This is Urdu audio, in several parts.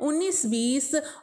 1920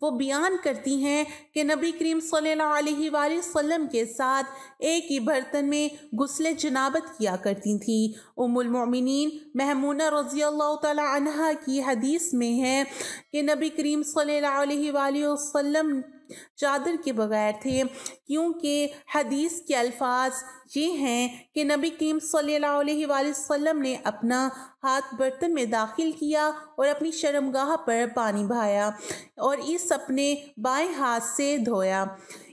وہ بیان کرتی ہیں کہ نبی کریم صلی اللہ علیہ وآلہ وسلم کے ساتھ ایک ہی برتن میں غسل جنابت کیا کرتی تھیں۔ ام المؤمنین میمونہ رضی اللہ تعالی عنہا کی حدیث میں ہے کہ نبی کریم صلی اللہ علیہ وآلہ وسلم چادر کے بغیر تھے، کیونکہ حدیث کے الفاظ یہ ہیں کہ نبی کریم صلی اللہ علیہ وآلہ وسلم نے اپنا ہاتھ برتن میں داخل کیا اور اپنی شرمگاہ پر پانی بہایا اور اس اپنے بائیں ہاتھ سے دھویا۔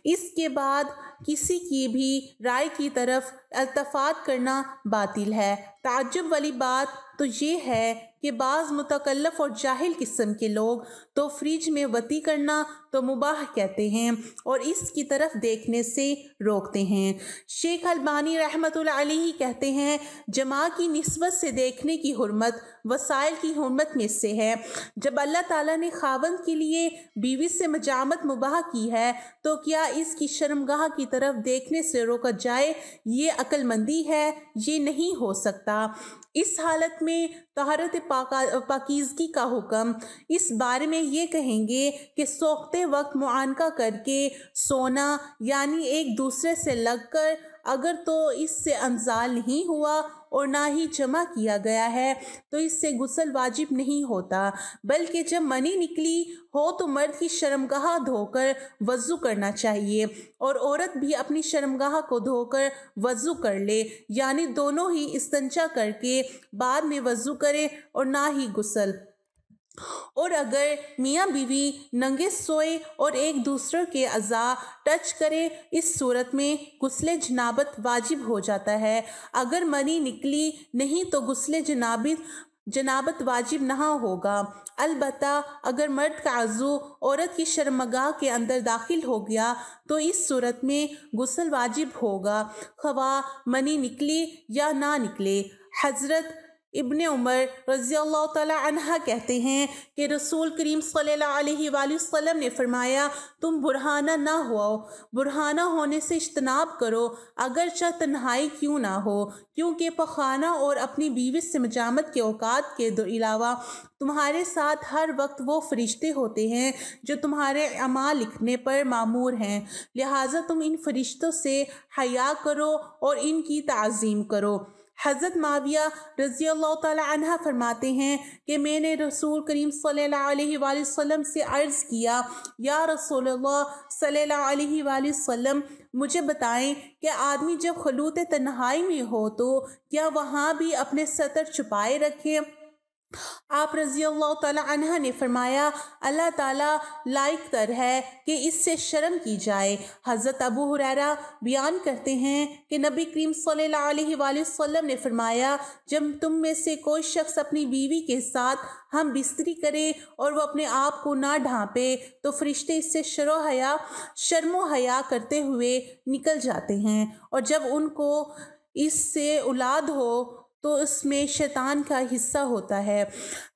اس کے بعد کسی کی بھی رائے کی طرف التفات کرنا باطل ہے۔ تعجب والی بات تو یہ ہے کہ بعض متکلف اور جاہل قسم کے لوگ تو فریج میں وطی کرنا تو مباح کہتے ہیں اور اس کی طرف دیکھنے سے روکتے ہیں۔ شیخ البانی رحمۃ اللہ علیہ کہتے ہیں جماع کی نسبت سے دیکھنے کی حرمت وسائل کی حرمت میں سے ہے۔ جب اللہ تعالیٰ نے خاوند کے لیے بیوی سے مجامت مباح کی ہے تو کیا اس کی شرمگاہ کی طرف دیکھنے سے روکا جائے؟ یہ عقل مندی ہے؟ یہ نہیں ہو سکتا۔ اس حالت میں طہارت پاکیزگی کا حکم اس بارے میں یہ کہیں گے کہ سوختے وقت معانقہ کر کے سونا، یعنی ایک دوسرے سے لگ کر، اگر تو اس سے انزال نہیں ہوا اور نہ ہی جمع کیا گیا ہے تو اس سے غسل واجب نہیں ہوتا، بلکہ جب منی نکلی ہو تو مرد کی شرمگاہ دھو کر وضو کرنا چاہیے اور عورت بھی اپنی شرمگاہ کو دھو کر وضو کر لے، یعنی دونوں ہی استنجا کر کے بعد میں وضو کرے اور نہ ہی غسل۔ اور اگر میاں بیوی ننگے سوئے اور ایک دوسرے کے اعضاء ٹچ کرے، اس صورت میں غسل جنابت واجب ہو جاتا ہے۔ اگر منی نکلی نہیں تو غسل جنابت واجب نہ ہوگا۔ البتہ اگر مرد کا عضو عورت کی شرمگاہ کے اندر داخل ہو گیا تو اس صورت میں غسل واجب ہوگا، خواہ منی نکلے یا نہ نکلے۔ حضرت ابن عمر رضی اللہ تعالی عنہ کہتے ہیں کہ رسول کریم صلی اللہ علیہ وآلہ وسلم نے فرمایا تم برہانہ نہ ہو، برہانہ ہونے سے اجتناب کرو اگرچہ تنہائی کیوں نہ ہو، کیونکہ پخانہ اور اپنی بیوی سے مجامت کے اوقات کے علاوہ تمہارے ساتھ ہر وقت وہ فرشتے ہوتے ہیں جو تمہارے اعمال لکھنے پر مامور ہیں، لہٰذا تم ان فرشتوں سے حیا کرو اور ان کی تعظیم کرو۔ حضرت معاویہ رضی اللہ تعالی عنہ فرماتے ہیں کہ میں نے رسول کریم صلی اللہ علیہ وآلہ وسلم سے عرض کیا، یا رسول اللہ صلی اللہ علیہ وآلہ وسلم، مجھے بتائیں کہ آدمی جب خلوت تنہائی میں ہو تو کیا وہاں بھی اپنے ستر چھپائے رکھے؟ آپ رضی اللہ تعالی عنہ نے فرمایا اللہ تعالیٰ لائق تر ہے کہ اس سے شرم کی جائے۔ حضرت ابو ہریرہ بیان کرتے ہیں کہ نبی کریم صلی اللہ علیہ وآلہ وسلم نے فرمایا جب تم میں سے کوئی شخص اپنی بیوی کے ساتھ ہم بستری کرے اور وہ اپنے آپ کو نہ ڈھانپے تو فرشتے اس سے شرم و حیا کرتے ہوئے نکل جاتے ہیں، اور جب ان کو اس سے اولاد ہو تو اس میں شیطان کا حصہ ہوتا ہے۔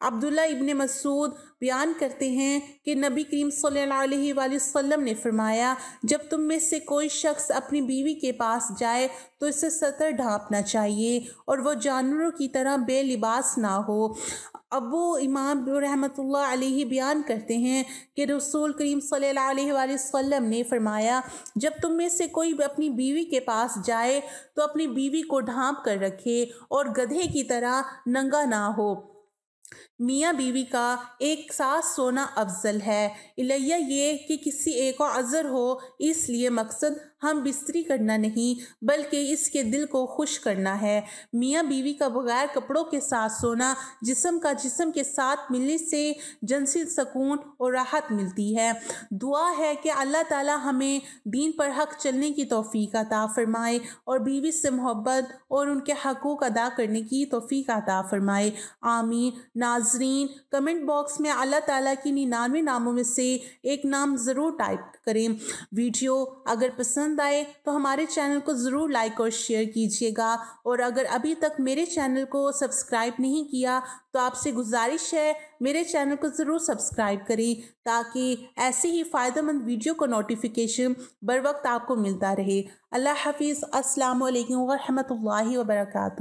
عبداللہ ابن مسعود بیان کرتے ہیں کہ نبی کریم صلی اللہ علیہ وآلہ وسلم نے فرمایا جب تم میں سے کوئی شخص اپنی بیوی کے پاس جائے تو اسے ستر ڈھانپنا چاہیے اور وہ جانوروں کی طرح بے لباس نہ ہو۔ ابو امام رحمۃ اللہ علیہ بیان کرتے ہیں کہ رسول کریم صلی اللہ علیہ وآلہ وسلم نے فرمایا جب تم میں سے کوئی اپنی بیوی کے پاس جائے تو اپنی بیوی کو ڈھانپ کر رکھے اور گدھے کی طرح ننگا نہ ہو۔ میاں بیوی کا ایک ساتھ سونا افضل ہے، الیہ یہ کہ کسی ایک کو عذر ہو، اس لیے مقصد ہم بستری کرنا نہیں بلکہ اس کے دل کو خوش کرنا ہے۔ میاں بیوی کا بغیر کپڑوں کے ساتھ سونا جسم کا جسم کے ساتھ ملنے سے جنسی سکون اور راحت ملتی ہے۔ دعا ہے کہ اللہ تعالی ہمیں دین پر حق چلنے کی توفیق عطا فرمائے اور بیوی سے محبت اور ان کے حقوق ادا کرنے کی توفیق عطا فرمائے، آمین۔ ناظرین، کمنٹ باکس میں اللہ تعالیٰ کی 99 ناموں میں سے ایک نام ضرور ٹائپ کریں۔ ویڈیو اگر پسند آئے تو ہمارے چینل کو ضرور لائک اور شیئر کیجیے گا، اور اگر ابھی تک میرے چینل کو سبسکرائب نہیں کیا تو آپ سے گزارش ہے میرے چینل کو ضرور سبسکرائب کریں تاکہ ایسے ہی فائدہ مند ویڈیو کو نوٹیفیکیشن بر وقت آپ کو ملتا رہے۔ اللہ حافظ۔ السلام علیکم ورحمۃ اللہ وبرکاتہ۔